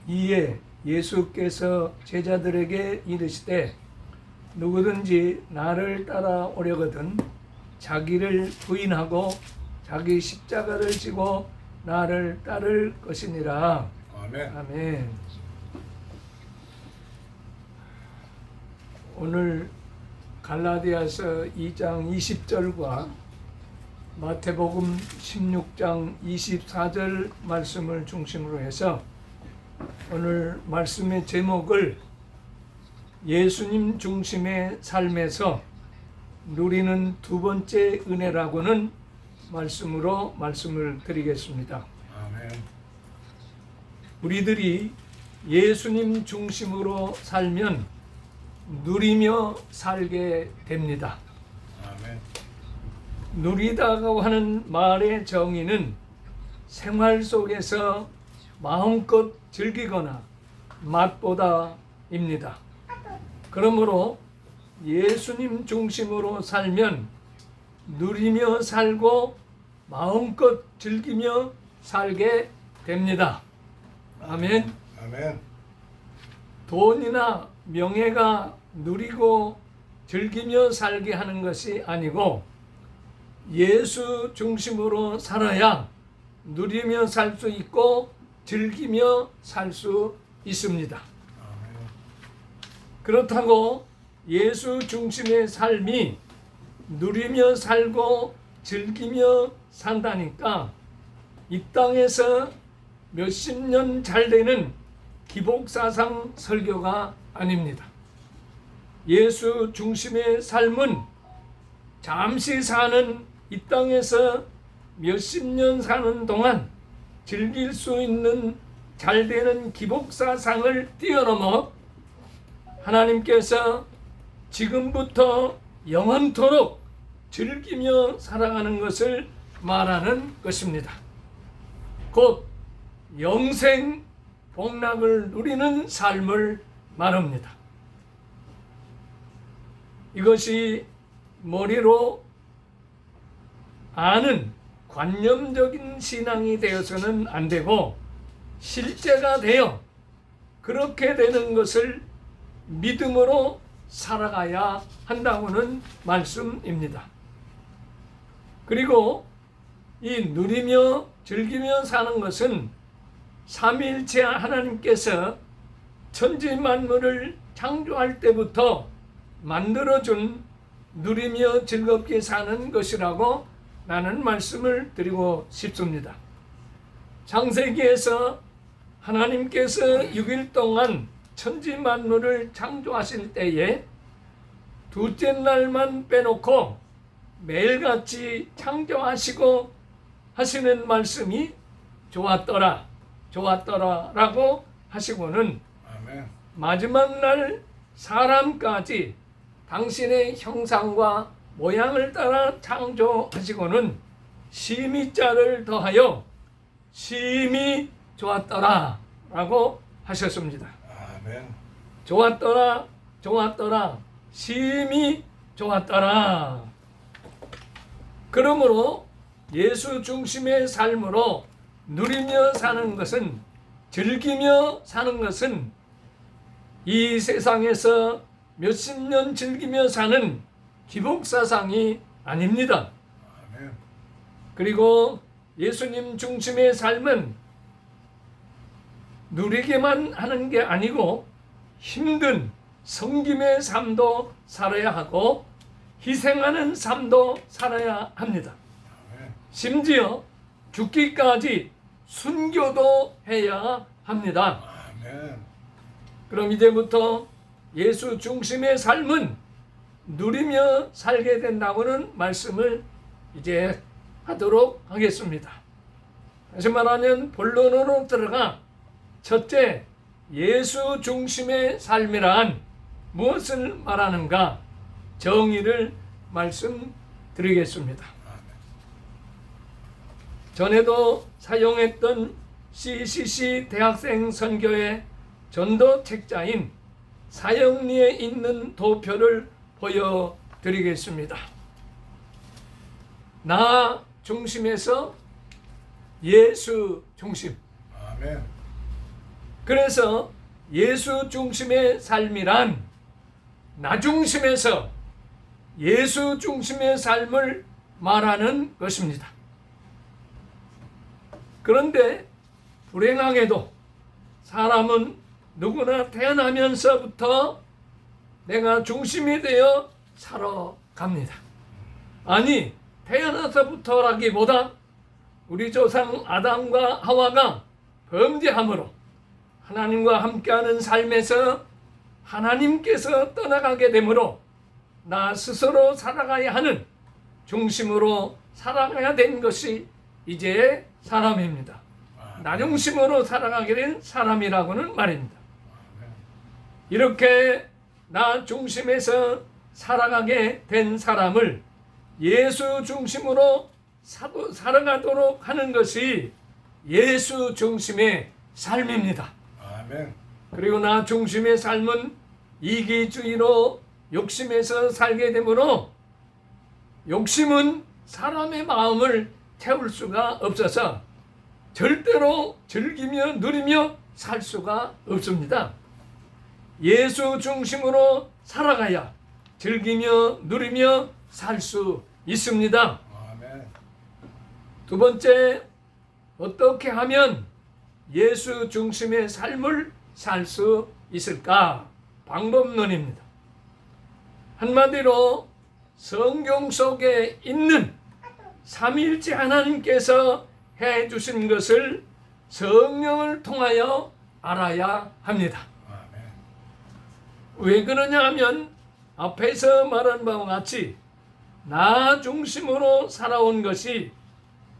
이에 예수께서 제자들에게 이르시되 누구든지 나를 따라오려거든 자기를 부인하고 자기 십자가를 지고 나를 따를 것이니라. 아멘. 아멘. 오늘 갈라디아서 2장 20절과 마태복음 16장 24절 말씀을 중심으로 해서 오늘 말씀의 제목을 예수님 중심의 삶에서 누리는 두 번째 은혜라고는 말씀으로 말씀을 드리겠습니다. 아멘. 우리들이 예수님 중심으로 살면 누리며 살게 됩니다. 아멘. 누리다고 하는 말의 정의는 생활 속에서 마음껏 즐기거나 맛보다입니다. 그러므로 예수님 중심으로 살면 누리며 살고 마음껏 즐기며 살게 됩니다. 아멘. 아멘. 돈이나 명예가 누리고 즐기며 살게 하는 것이 아니고 예수 중심으로 살아야 누리며 살 수 있고 즐기며 살 수 있습니다. 아멘. 그렇다고 예수 중심의 삶이 누리며 살고 즐기며 산다니까 이 땅에서 몇십 년 잘 되는 기복사상 설교가 아닙니다. 예수 중심의 삶은 잠시 사는 이 땅에서 몇십 년 사는 동안 즐길 수 있는 잘 되는 기복사상을 뛰어넘어 하나님께서 지금부터 영원토록 즐기며 살아가는 것을 말하는 것입니다. 곧 영생 복락을 누리는 삶을 말합니다. 이것이 머리로 아는 관념적인 신앙이 되어서는 안 되고 실제가 되어 그렇게 되는 것을 믿음으로 살아가야 한다고는 말씀입니다. 그리고 이 누리며 즐기며 사는 것은 삼위일체 하나님께서 천지 만물을 창조할 때부터 만들어준 누리며 즐겁게 사는 것이라고 나는 말씀을 드리고 싶습니다. 창세기에서 하나님께서 6일 동안 천지 만물을 창조하실 때에 둘째 날만 빼놓고 매일같이 창조하시고 하시는 말씀이 좋았더라 좋았더라라고 하시고는 아멘. 마지막 날 사람까지 당신의 형상과 모양을 따라 창조하시고는 심히자를 더하여 심히 좋았더라 라고 하셨습니다. 아멘. 좋았더라 좋았더라 심히 좋았더라. 그러므로 예수 중심의 삶으로 누리며 사는 것은 즐기며 사는 것은 이 세상에서 몇십 년 즐기며 사는 기복사상이 아닙니다. 아멘. 그리고 예수님 중심의 삶은 누리게만 하는 게 아니고 힘든 섬김의 삶도 살아야 하고 희생하는 삶도 살아야 합니다. 아멘. 심지어 죽기까지 순교도 해야 합니다. 아멘. 그럼 이제부터 예수 중심의 삶은 누리며 살게 된다고는 말씀을 이제 하도록 하겠습니다. 다시 말하면 본론으로 들어가 첫째, 예수 중심의 삶이란 무엇을 말하는가 정의를 말씀드리겠습니다. 전에도 사용했던 CCC 대학생 선교의 전도 책자인 사형리에 있는 도표를 보여드리겠습니다. 나 중심에서 예수 중심. 아멘. 그래서 예수 중심의 삶이란 나 중심에서 예수 중심의 삶을 말하는 것입니다. 그런데 불행하게도 사람은 누구나 태어나면서부터 내가 중심이 되어 살아갑니다. 아니, 태어나서부터라기보다 우리 조상 아담과 하와가 범죄함으로 하나님과 함께하는 삶에서 하나님께서 떠나가게 되므로 나 스스로 살아가야 하는 중심으로 살아가야 된 것이 이제 사람입니다. 나 중심으로 살아가게 된 사람이라고는 말입니다. 이렇게 나 중심에서 살아가게 된 사람을 예수 중심으로 살아가도록 하는 것이 예수 중심의 삶입니다. 아멘. 그리고 나 중심의 삶은 이기주의로 욕심에서 살게 되므로 욕심은 사람의 마음을 태울 수가 없어서 절대로 즐기며 누리며 살 수가 없습니다. 예수 중심으로 살아가야 즐기며 누리며 살 수 있습니다. 아멘. 두 번째, 어떻게 하면 예수 중심의 삶을 살 수 있을까? 방법론입니다. 한마디로 성경 속에 있는 삼위일체 하나님께서 해주신 것을 성령을 통하여 알아야 합니다. 아멘. 왜 그러냐 하면 앞에서 말한 바와 같이 나 중심으로 살아온 것이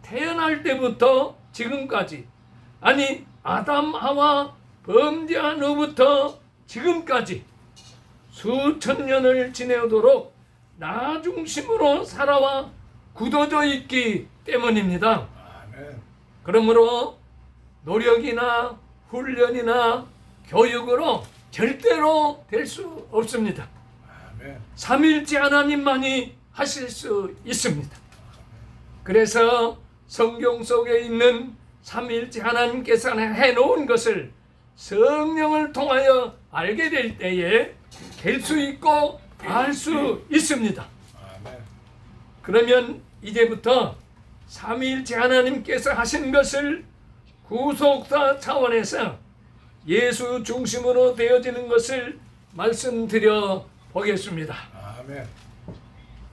태어날 때부터 지금까지, 아니 아담 하와 범죄한 후부터 지금까지 수천 년을 지내도록 나 중심으로 살아와 굳어져 있기 때문입니다. 아멘. 그러므로 노력이나 훈련이나 교육으로 절대로 될 수 없습니다. 아멘. 삼일째 하나님만이 하실 수 있습니다. 그래서 성경 속에 있는 삼일째 하나님께서 해놓은 것을 성령을 통하여 알게 될 때에 될 수 있고 알 수 있습니다. 아멘. 그러면 이제부터 삼위일체 하나님께서 하신 것을 구속사 차원에서 예수 중심으로 되어지는 것을 말씀드려 보겠습니다. 아멘.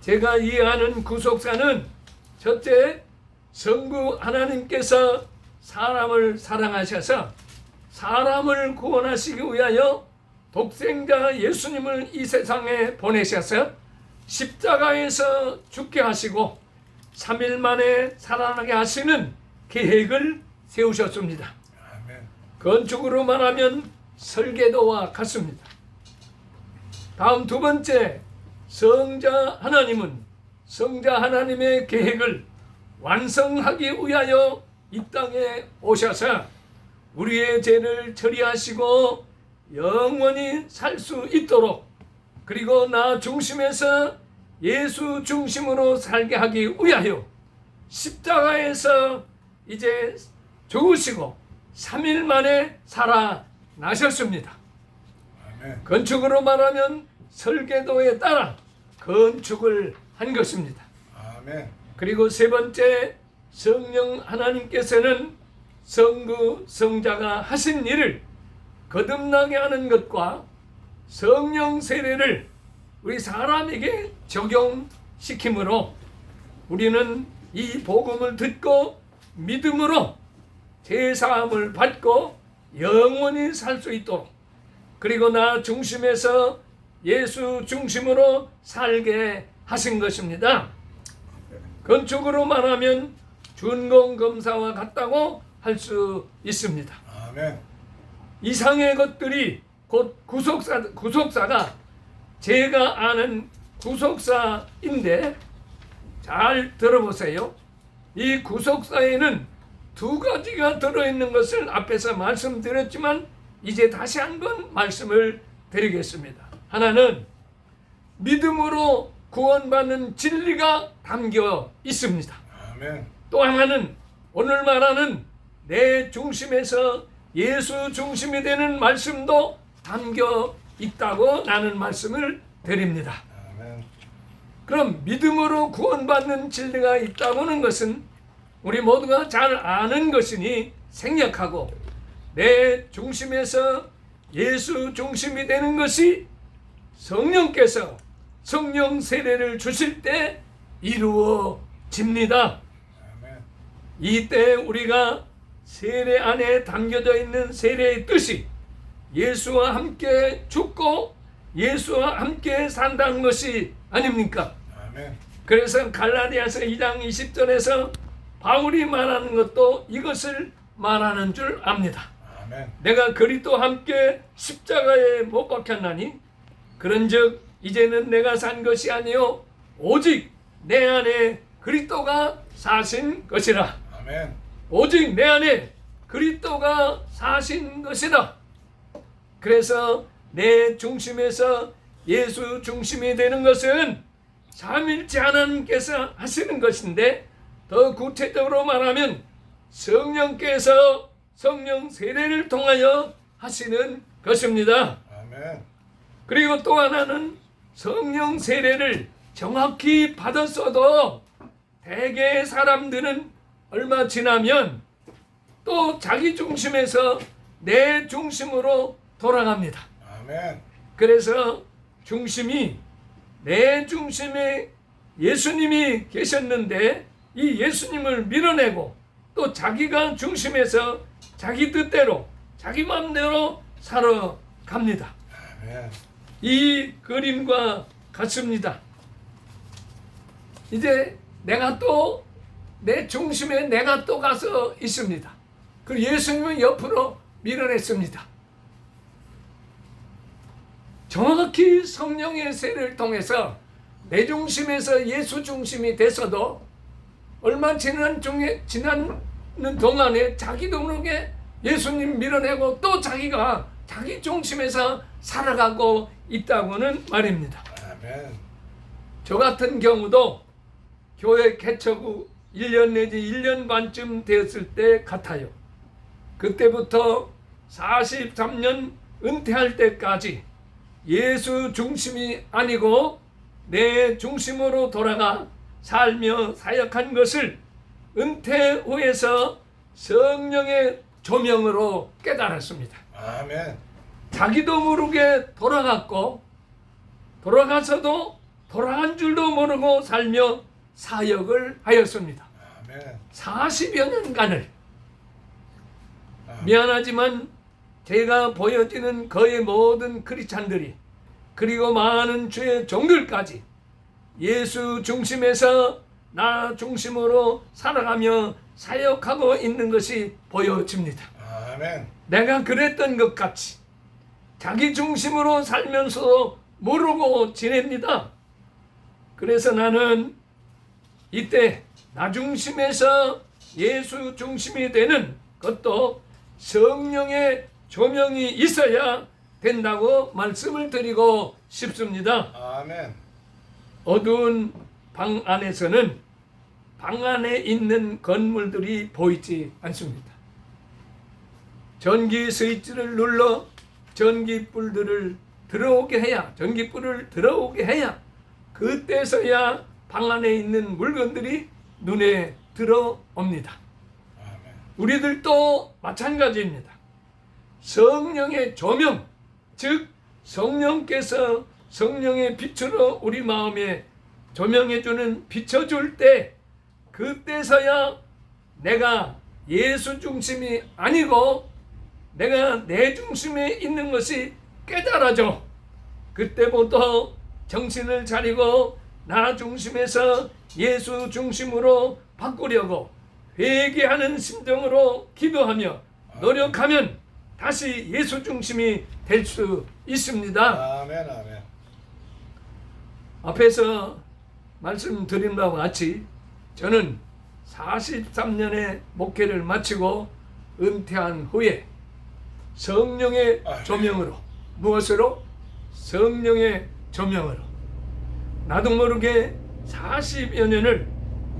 제가 이해하는 구속사는 첫째, 성부 하나님께서 사람을 사랑하셔서 사람을 구원하시기 위하여 독생자 예수님을 이 세상에 보내셔서 십자가에서 죽게 하시고 3일 만에 살아나게 하시는 계획을 세우셨습니다. 아멘. 건축으로 말하면 설계도와 같습니다. 다음 두 번째, 성자 하나님은 성자 하나님의 계획을 완성하기 위하여 이 땅에 오셔서 우리의 죄를 처리하시고 영원히 살 수 있도록, 그리고 나 중심에서 예수 중심으로 살게 하기 위하여 십자가에서 이제 죽으시고 3일 만에 살아나셨습니다. 아멘. 건축으로 말하면 설계도에 따라 건축을 한 것입니다. 아멘. 그리고 세 번째, 성령 하나님께서는 성부 성자가 하신 일을 거듭나게 하는 것과 성령 세례를 우리 사람에게 적용시키므로 우리는 이 복음을 듣고 믿음으로 제사함을 받고 영원히 살 수 있도록, 그리고 나 중심에서 예수 중심으로 살게 하신 것입니다. 건축으로 말하면 준공검사와 같다고 할 수 있습니다. 아멘. 이상의 것들이 곧 구속사가 제가 아는 구속사인데, 잘 들어보세요. 이 구속사에는 두 가지가 들어있는 것을 앞에서 말씀드렸지만 이제 다시 한번 말씀을 드리겠습니다. 하나는 믿음으로 구원받는 진리가 담겨 있습니다. 아멘. 또 하나는 오늘 말하는 내 중심에서 예수 중심이 되는 말씀도 담겨 있다고 나는 말씀을 드립니다. 아멘. 그럼 믿음으로 구원받는 진리가 있다고 하는 것은 우리 모두가 잘 아는 것이니 생략하고, 내 중심에서 예수 중심이 되는 것이 성령께서 성령 세례를 주실 때 이루어집니다. 아멘. 이때 우리가 세례 안에 담겨져 있는 세례의 뜻이 예수와 함께 죽고 예수와 함께 산다는 것이 아닙니까? 아멘. 그래서 갈라디아서 2장 20절에서 바울이 말하는 것도 이것을 말하는 줄 압니다. 아멘. 내가 그리스도와 함께 십자가에 못 박혔나니 그런즉 이제는 내가 산 것이 아니요 오직 내 안에 그리스도가 사신 것이라. 아멘. 오직 내 안에 그리스도가 사신 것이다. 그래서 내 중심에서 예수 중심이 되는 것은 삼일째 하나님께서 하시는 것인데, 더 구체적으로 말하면 성령께서 성령 세례를 통하여 하시는 것입니다. 아멘. 그리고 또 하나는 성령 세례를 정확히 받았어도 대개 사람들은 얼마 지나면 또 자기 중심에서 내 중심으로 돌아갑니다. 아멘. 그래서 중심이, 내 중심에 예수님이 계셨는데 이 예수님을 밀어내고 또 자기가 중심에서 자기 뜻대로 자기 마음대로 살아갑니다. 아멘. 이 그림과 같습니다. 이제 내가 또 내 중심에 내가 또 가서 있습니다. 그 예수님은 옆으로 밀어냈습니다. 정확히 성령의 세례를 통해서 내 중심에서 예수 중심이 됐어도 얼마 지나는 동안에 자기도 모르게 예수님 밀어내고 또 자기가 자기 중심에서 살아가고 있다고는 말입니다. 아멘. 저 같은 경우도 교회 개척 후 1년 내지 1년 반쯤 되었을 때 같아요. 그때부터 43년 은퇴할 때까지 예수 중심이 아니고 내 중심으로 돌아가 살며 사역한 것을 은퇴 후에서 성령의 조명으로 깨달았습니다. 아멘. 자기도 모르게 돌아갔고 돌아가서도 돌아간 줄도 모르고 살며 사역을 하였습니다. 아멘. 40여 년간을. 아멘. 미안하지만 제가 보여지는 거의 모든 크리스찬들이, 그리고 많은 주의 종들까지 예수 중심에서 나 중심으로 살아가며 사역하고 있는 것이 보여집니다. 아멘. 내가 그랬던 것 같이 자기 중심으로 살면서도 모르고 지냅니다. 그래서 나는 이때 나 중심에서 예수 중심이 되는 것도 성령의 조명이 있어야 된다고 말씀을 드리고 싶습니다. 아멘. 어두운 방 안에서는 방 안에 있는 건물들이 보이지 않습니다. 전기 스위치를 눌러 전기불을 들어오게 해야 그때서야 방 안에 있는 물건들이 눈에 들어옵니다. 아멘. 우리들도 마찬가지입니다. 성령의 조명, 즉 성령께서 성령의 빛으로 우리 마음에 조명해주는, 비춰줄 때 그때서야 내가 예수 중심이 아니고 내가 내 중심에 있는 것이 깨달아져. 그때부터 정신을 차리고 나 중심에서 예수 중심으로 바꾸려고 회개하는 심정으로 기도하며 노력하면 다시 예수 중심이 될 수 있습니다. 아멘. 아멘. 앞에서 말씀드린 바와 같이 저는 43년의 목회를 마치고 은퇴한 후에 성령의 조명으로, 무엇으로? 성령의 조명으로 나도 모르게 40여 년을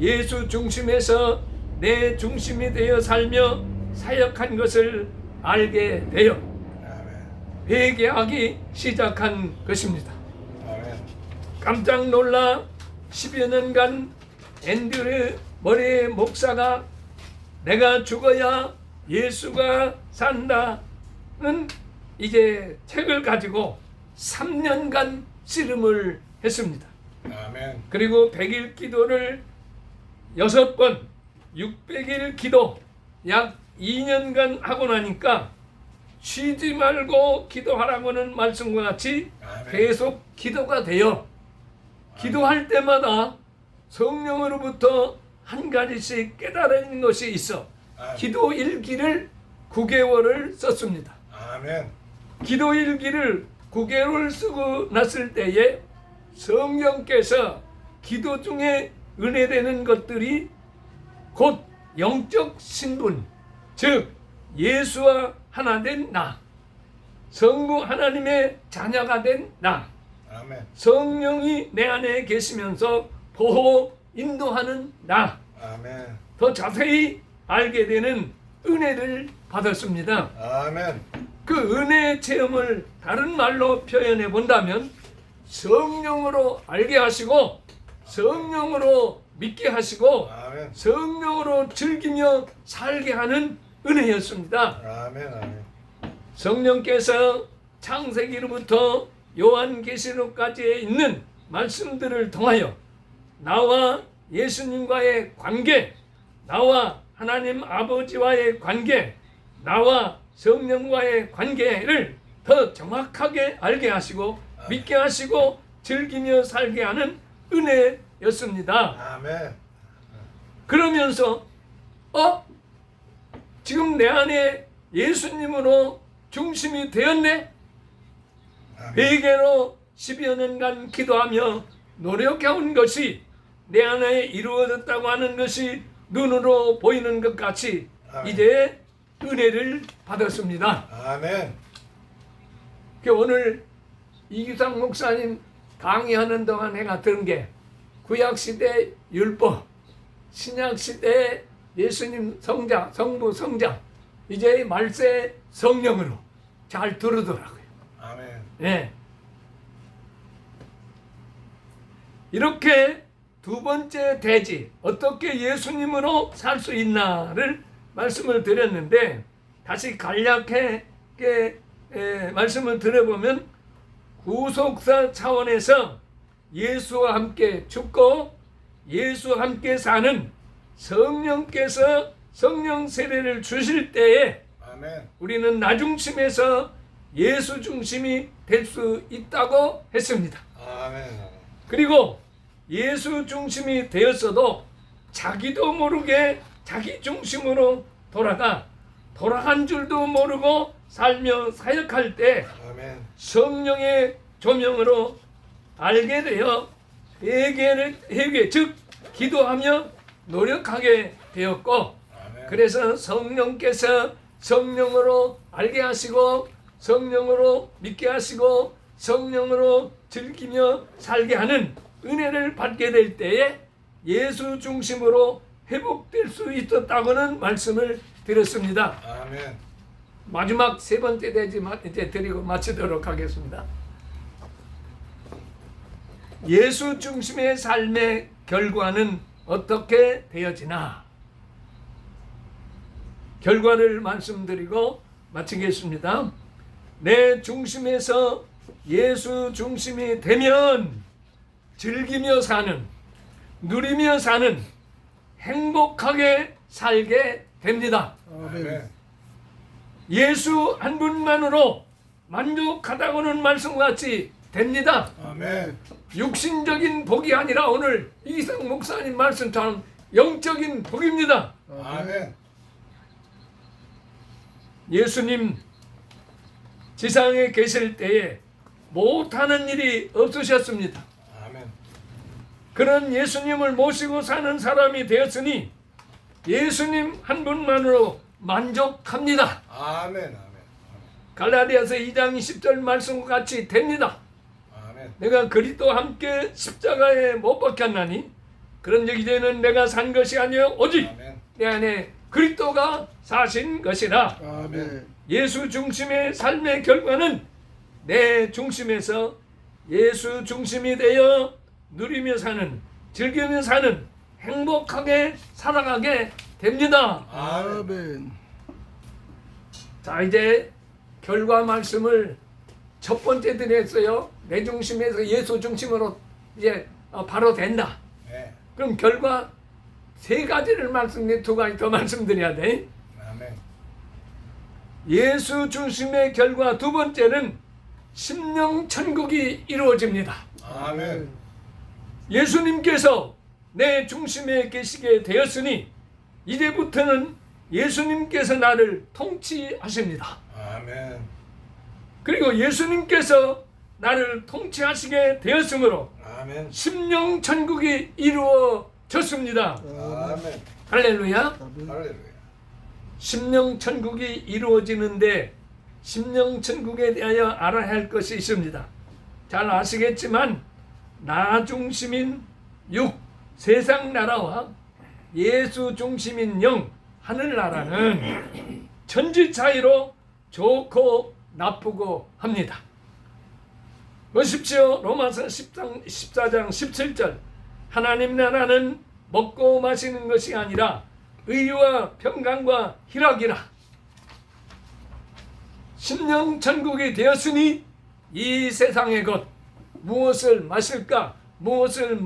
예수 중심에서 내 중심이 되어 살며 사역한 것을 알게 되어 아멘. 회개하기 시작한 것입니다. 아멘. 깜짝 놀라 10여 년간 앤드류 머레이 목사가 내가 죽어야 예수가 산다는 이제 책을 가지고 3년간 씨름을 했습니다. 아멘. 그리고 100일 기도를 6번, 600일 기도 약 2년간 하고 나니까 쉬지 말고 기도하라고는 말씀과 같이 아멘. 계속 기도가 되어 기도할 때마다 성령으로부터 한 가지씩 깨달은 것이 있어 아멘. 기도 일기를 9개월을 썼습니다. 아멘. 기도 일기를 9개월 쓰고 났을 때에 성령께서 기도 중에 은혜되는 것들이 곧 영적 신분, 즉 예수와 하나 된 나, 성부 하나님의 자녀가 된 나, 아멘. 성령이 내 안에 계시면서 보호, 인도하는 나, 아멘. 더 자세히 알게 되는 은혜를 받았습니다. 아멘. 그 은혜의 체험을 다른 말로 표현해 본다면 성령으로 알게 하시고 성령으로 믿게 하시고 아멘. 성령으로 즐기며 살게 하는 은혜였습니다. 아멘. 아멘. 성령께서 창세기로부터 요한계시록까지에 있는 말씀들을 통하여 나와 예수님과의 관계, 나와 하나님 아버지와의 관계, 나와 성령과의 관계를 더 정확하게 알게 하시고 믿게 하시고 즐기며 살게 하는 은혜였습니다. 아멘. 그러면서 지금 내 안에 예수님으로 중심이 되었네. 아멘. 회개로 10여 년간 기도하며 노력해온 것이 내 안에 이루어졌다고 하는 것이 눈으로 보이는 것 같이 아멘. 이제 은혜를 받았습니다. 아멘. 오늘 이규상 목사님 강의하는 동안 내가 들은 게 구약시대 율법, 신약시대 예수님 성자, 성부 성자, 이제 말세 성령으로 잘 들으더라고요. 아멘. 네. 이렇게 두 번째 대지, 어떻게 예수님으로 살 수 있나를 말씀을 드렸는데 다시 간략하게 말씀을 드려보면 구속사 차원에서 예수와 함께 죽고 예수와 함께 사는 성령께서 성령 세례를 주실 때에 아멘. 우리는 나 중심에서 예수 중심이 될 수 있다고 했습니다. 아멘. 그리고 예수 중심이 되었어도 자기도 모르게 자기 중심으로 돌아간 줄도 모르고 살며 사역할 때 아멘. 성령의 조명으로 알게 되어 회개 즉 기도하며 노력하게 되었고 아멘. 그래서 성령께서 성령으로 알게 하시고 성령으로 믿게 하시고 성령으로 즐기며 살게 하는 은혜를 받게 될 때에 예수 중심으로 회복될 수 있었다고는 말씀을 드렸습니다. 아멘. 마지막 세 번째 대지 이제 드리고 마치도록 하겠습니다. 예수 중심의 삶의 결과는 어떻게 되어지나? 결과를 말씀드리고 마치겠습니다. 내 중심에서 예수 중심이 되면 즐기며 사는, 누리며 사는, 행복하게 살게 됩니다. 아멘. 예수 한 분만으로 만족하다고는 말씀같이 됩니다. 아멘. 육신적인 복이 아니라 오늘 이기상 목사님 말씀처럼 영적인 복입니다. 아멘. 예수님 지상에 계실 때에 못하는 일이 없으셨습니다. 아멘. 그런 예수님을 모시고 사는 사람이 되었으니 예수님 한 분만으로 만족합니다. 아멘. 아멘. 갈라디아서 2장 10절 말씀과 같이 됩니다. 아멘. 내가 그리스도와 함께 십자가에 못 박혔나니 그런즉 이제는 내가 산 것이 아니요 오직 아멘. 내 안에 그리스도가 사신 것이라. 아멘. 예수 중심의 삶의 결과는 내 중심에서 예수 중심이 되어 누리며 사는, 즐기며 사는, 행복하게 살아가게 됩니다. 아멘. 자, 이제 결과 말씀을 첫 번째 드렸어요. 내 중심에서 예수 중심으로 이제 바로 된다. 네. 그럼 결과 세 가지를 말씀드린, 두 가지 더 말씀드려야 돼. 아멘. 예수 중심의 결과 두 번째는 심령 천국이 이루어집니다. 아멘. 예수님께서 내 중심에 계시게 되었으니 이제부터는 예수님께서 나를 통치하십니다. 아멘. 그리고 예수님께서 나를 통치하시게 되었으므로 아멘. 심령 천국이 이루어졌습니다. 아멘. 할렐루야. 할렐루야. 심령 천국이 이루어지는데 심령 천국에 대하여 알아야 할 것이 있습니다. 잘 아시겠지만 나 중심인 육, 세상 나라와 예수 중심인 영, 하늘나라는 천지 차이로 좋고 나쁘고 합니다. 보십시오. 로마서 14장 17절, 하나님 나라는 먹고 마시는 것이 아니라 의와 평강과 희락이라. 심령 천국이 되었으니 이 세상의 것, 무엇을 마실까, 무엇을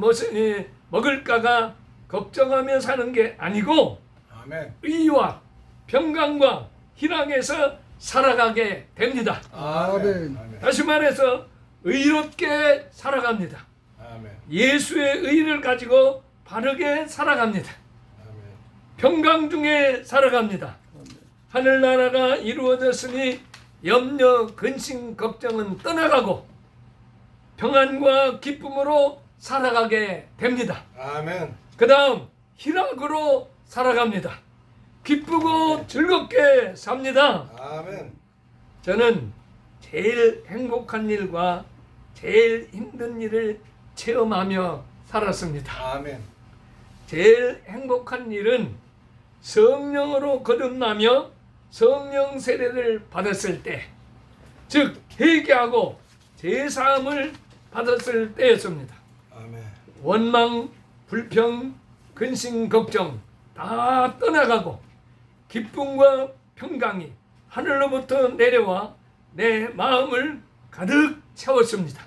먹을까가 걱정하며 사는 게 아니고 아멘. 의와 평강과 희락에서 살아가게 됩니다. 아멘. 아멘. 다시 말해서 의롭게 살아갑니다. 아멘. 예수의 의를 가지고 바르게 살아갑니다. 아멘. 평강 중에 살아갑니다. 하늘나라가 이루어졌으니 염려, 근심, 걱정은 떠나가고 평안과 기쁨으로 살아가게 됩니다. 아멘. 그 다음 희락으로 살아갑니다. 기쁘고 즐겁게 삽니다. 아멘. 저는 제일 행복한 일과 제일 힘든 일을 체험하며 살았습니다. 아멘. 제일 행복한 일은 성령으로 거듭나며 성령 세례를 받았을 때, 즉 회개하고 제사함을 받았을 때였습니다. 아멘. 원망, 불평, 근심, 걱정 다 떠나가고 기쁨과 평강이 하늘로부터 내려와 내 마음을 가득 채웠습니다.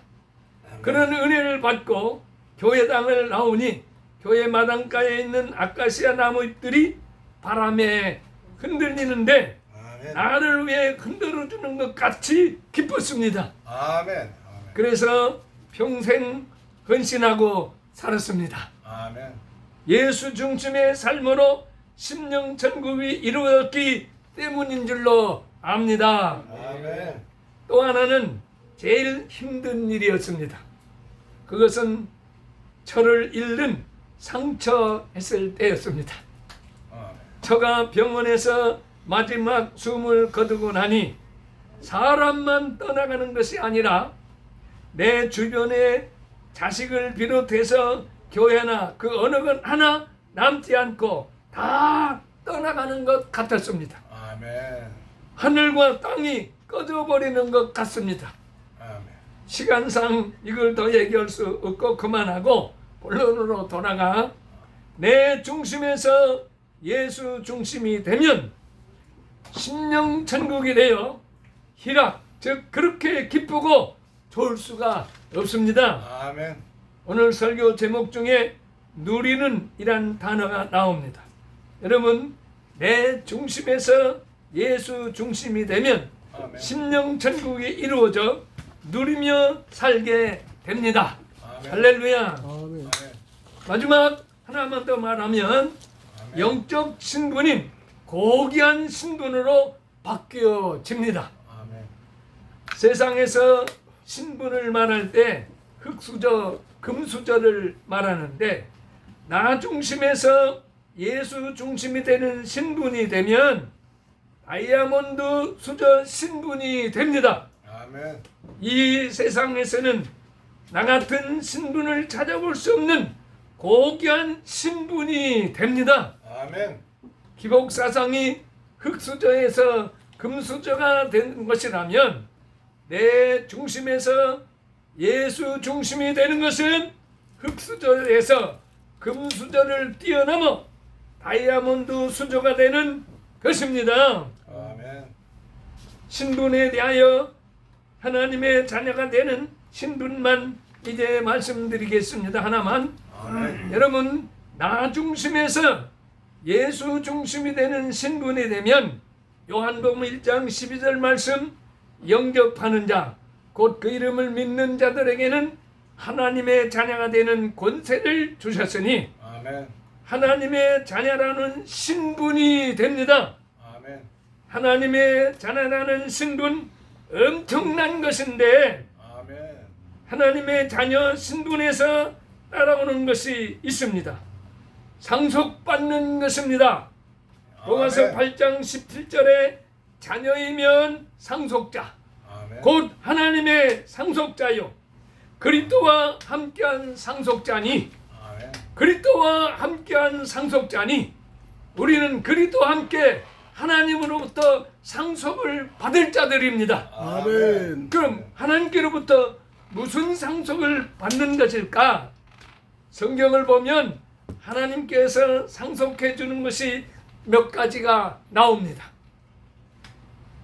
그런 은혜를 받고 교회당을 나오니 교회 마당가에 있는 아카시아 나무 잎들이 바람에 흔들리는데 아멘. 나를 위해 흔들어주는 것 같이 기뻤습니다. 아멘. 아멘. 그래서 평생 헌신하고 살았습니다. 아멘. 예수 중심의 삶으로 심령 천국이 이루어졌기 때문인 줄로 압니다. 아멘. 또 하나는 제일 힘든 일이었습니다. 그것은 저를 잃는 상처했을 때였습니다. 아멘. 저가 병원에서 마지막 숨을 거두고 나니 사람만 떠나가는 것이 아니라 내 주변에 자식을 비롯해서 교회나 그 어느 것 하나 남지 않고 다 떠나가는 것 같았습니다. 아멘. 하늘과 땅이 꺼져버리는 것 같습니다. 아멘. 시간상 이걸 더 얘기할 수 없고 그만하고 본론으로 돌아가 내 중심에서 예수 중심이 되면 심령 천국이 되어 희락, 즉 그렇게 기쁘고 좋을 수가 없습니다. 아멘. 오늘 설교 제목 중에 누리는 이란 단어가 나옵니다. 여러분, 내 중심에서 예수 중심이 되면 아멘. 심령 천국이 이루어져 누리며 살게 됩니다. 아멘. 할렐루야. 아멘. 마지막 하나만 더 말하면 아멘. 영적 신분인 고귀한 신분으로 바뀌어집니다. 아멘. 세상에서 신분을 말할 때 흙수저, 금수저를 말하는데 나 중심에서 예수 중심이 되는 신분이 되면 다이아몬드 수저 신분이 됩니다. 아멘. 이 세상에서는 나 같은 신분을 찾아볼 수 없는 고귀한 신분이 됩니다. 아멘. 기복사상이 흙수저에서 금수저가 된 것이라면 내 중심에서 예수 중심이 되는 것은 흙수저에서 금수저를 뛰어넘어 다이아몬드 수저가 되는 것입니다. 아멘. 신분에 대하여 하나님의 자녀가 되는 신분만 이제 말씀드리겠습니다. 하나만. 아멘. 여러분, 나 중심에서 예수 중심이 되는 신분이 되면 요한복음 1장 12절 말씀, 영접하는 자, 곧 그 이름을 믿는 자들에게는 하나님의 자녀가 되는 권세를 주셨으니 아멘. 하나님의 자녀라는 신분이 됩니다. 아멘. 하나님의 자녀라는 신분 엄청난 것인데 아멘. 하나님의 자녀 신분에서 따라오는 것이 있습니다. 상속받는 것입니다. 로마서 아멘. 8장 17절에 자녀이면 상속자, 아멘. 곧 하나님의 상속자요 그리스도와 함께한 상속자니, 아멘. 그리스도와 함께한 상속자니 우리는 그리스도와 함께 하나님으로부터 상속을 받을 자들입니다. 아멘. 그럼 하나님께로부터 무슨 상속을 받는 것일까? 성경을 보면 하나님께서 상속해 주는 것이 몇 가지가 나옵니다.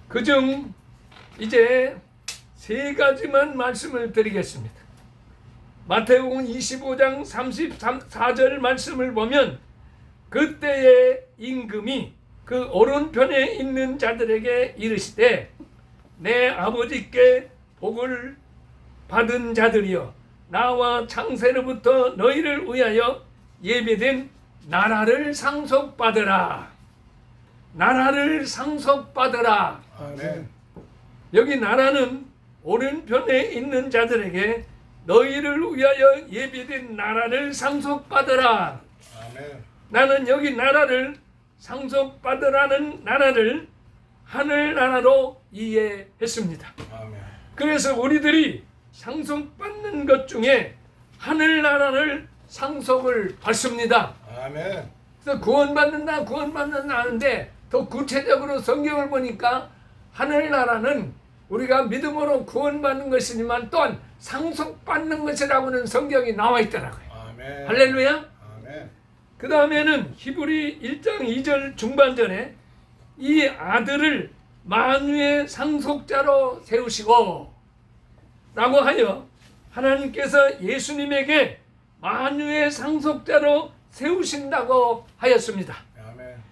그중 이제 세 가지만 말씀을 드리겠습니다. 마태복음 25장 34절 말씀을 보면 그때의 임금이 그 오른편에 있는 자들에게 이르시되 내 아버지께 복을 받은 자들이여 나와 창세로부터 너희를 위하여 예배된 나라를 상속받으라. 나라를 상속받으라. 아멘. 여기 나라는 오른편에 있는 자들에게 너희를 위하여 예비된 나라를 상속받으라. 아멘. 나는 여기 나라를 상속받으라는 나라를 하늘나라로 이해했습니다. 아멘. 그래서 우리들이 상속받는 것 중에 하늘나라를 상속을 받습니다. 아멘. 그래서 구원받는다 하는데 더 구체적으로 성경을 보니까 하늘나라는 우리가 믿음으로 구원받는 것이지만 또한 상속받는 것이라고는 성경이 나와 있더라고요. 아멘. 할렐루야. 아멘. 그 다음에는 히브리 1장 2절 중반절에 이 아들을 만유의 상속자로 세우시고 라고 하여 하나님께서 예수님에게 만유의 상속자로 세우신다고 하였습니다. 아멘.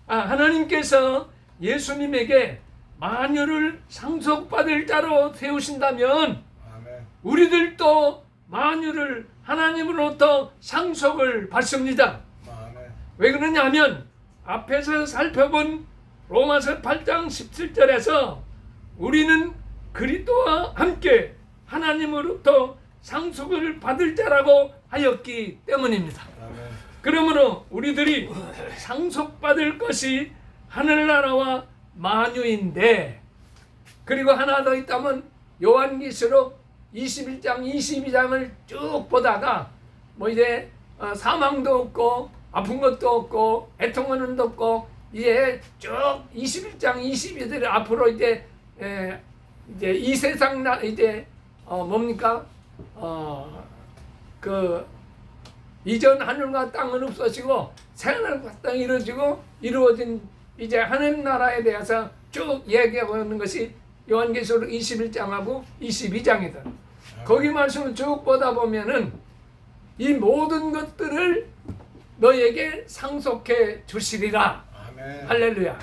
하나님께서 예수님에게 만유를 상속받을 자로 세우신다면 아멘. 우리들도 만유를 하나님으로부터 상속을 받습니다. 아멘. 왜 그러냐면 앞에서 살펴본 로마서 8장 17절에서 우리는 그리스도와 함께 하나님으로부터 상속을 받을 자라고 하였기 때문입니다. 아멘. 그러므로 우리들이 상속받을 것이 하늘나라와 만유인데, 그리고 하나 더 있다면 요한계시록 21장 22장을 쭉 보다가 뭐 이제 사망도 없고 아픈 것도 없고 애통하는 것도 없고 이제 쭉 21장 22절 앞으로 이제 이 세상 뭡니까 그 이전 하늘과 땅은 없어지고 새하늘과 땅이 이루어진 이제 하늘 나라에 대해서 쭉 얘기하고 있는 것이 요한계시록 21장하고 22장이다. 거기 말씀을 쭉 보다 보면은 이 모든 것들을 너에게 상속해 주시리라. 아멘. 할렐루야.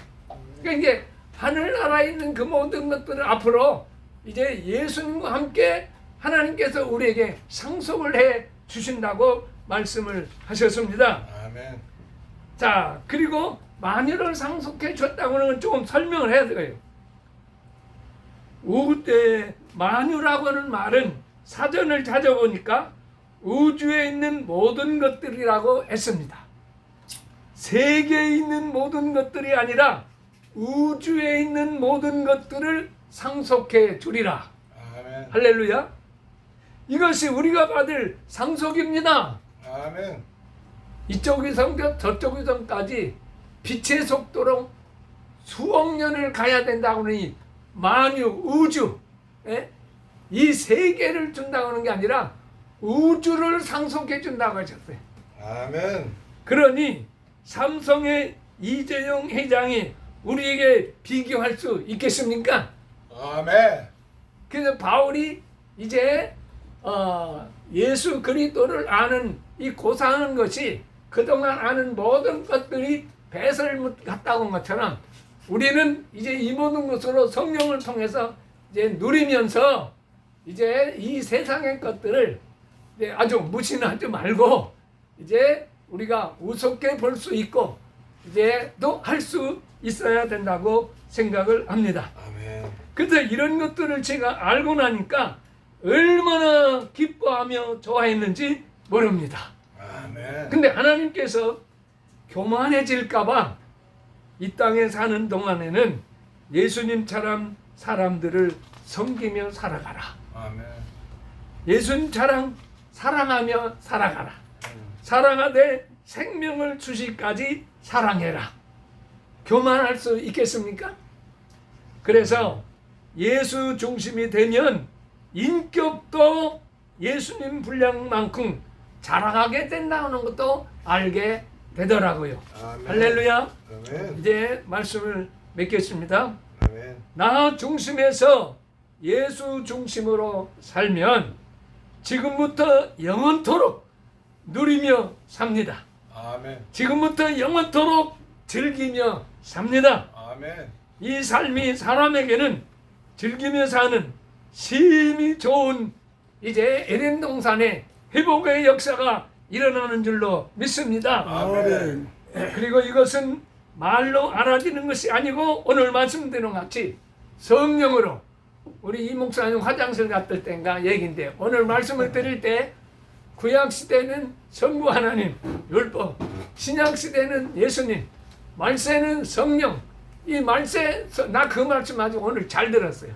그러니까 이제 하늘나라에 있는 그 모든 것들을 앞으로 이제 예수님과 함께 하나님께서 우리에게 상속을 해 주신다고 말씀을 하셨습니다. 아멘. 자, 그리고 만유를 상속해 줬다고는 조금 설명을 해야 돼요. 만유라고 하는 말은 사전을 찾아보니까 우주에 있는 모든 것들이라고 했습니다. 세계에 있는 모든 것들이 아니라 우주에 있는 모든 것들을 상속해 주리라. 아멘. 할렐루야. 이것이 우리가 받을 상속입니다. 아멘. 이쪽 위성부터 저쪽 위성까지 빛의 속도로 수억 년을 가야 된다고 하니 만유, 우주, 예? 이 세계를 준다고 하는 게 아니라 우주를 상속해 준다고 하셨어요. 아멘. 그러니 삼성의 이재용 회장이 우리에게 비교할 수 있겠습니까? 아멘. 그래서 바울이 이제 예수 그리스도를 아는 이 고사하는 것이 그동안 아는 모든 것들이 배설물 같다고 한 것처럼 우리는 이제 이 모든 것으로 성령을 통해서 이제 누리면서 이제 이 세상의 것들을 이제 아주 무시하지 말고 이제 우리가 우습게 볼 수 있고 이제 또 할 수 있어야 된다고 생각을 합니다. 아멘. 그래서 이런 것들을 제가 알고 나니까 얼마나 기뻐하며 좋아했는지 모릅니다. 아멘. 근데 하나님께서 교만해질까봐 이 땅에 사는 동안에는 예수님처럼 사람들을 섬기며 살아가라. 아멘. 예수님처럼 사랑하며 살아가라. 사랑하되 생명을 주시까지 사랑해라. 교만할 수 있겠습니까? 그래서 예수 중심이 되면 인격도 예수님 분량만큼 자랑하게 된다는 것도 알게 되더라고요. 아멘. 할렐루야. 아멘. 이제 말씀을 맺겠습니다. 아멘. 나 중심에서 예수 중심으로 살면 지금부터 영원토록 누리며 삽니다. 아멘. 지금부터 영원토록 즐기며 삽니다. 아멘. 이 삶이 사람에게는 즐기며 사는 심히 좋은 이제 에덴 동산의 회복의 역사가 일어나는 줄로 믿습니다. 아멘. 그리고 이것은 말로 알아지는 것이 아니고 오늘 말씀드린 것 같이 성령으로 우리 이 목사님 화장실 갔을 때인가 얘기인데 오늘 말씀을 드릴 때 구약 시대는 성부 하나님 율법, 신약 시대는 예수님, 말세는 성령. 이 말세 나 그 말씀 아주 오늘 잘 들었어요.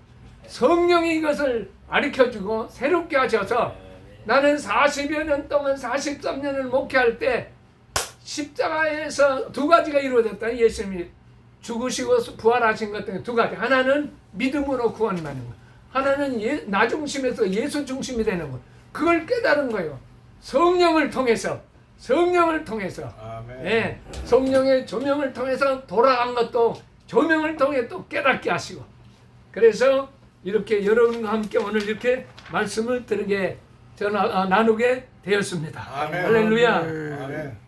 성령이 이것을 가르쳐주고 새롭게 하셔서 나는 40여 년 동안 43년을 목회할 때 십자가에서 두 가지가 이루어졌다. 예수님이 죽으시고 부활하신 것 중에 두 가지. 하나는 믿음으로 구원받는 것. 하나는 나 중심에서 예수 중심이 되는 것. 그걸 깨달은 거예요. 성령을 통해서. 아멘. 예, 성령의 조명을 통해서 돌아간 것도 조명을 통해 또 깨닫게 하시고. 그래서 이렇게 여러분과 함께 오늘 이렇게 말씀을 나누게 되었습니다. 아멘. 할렐루야. 아멘.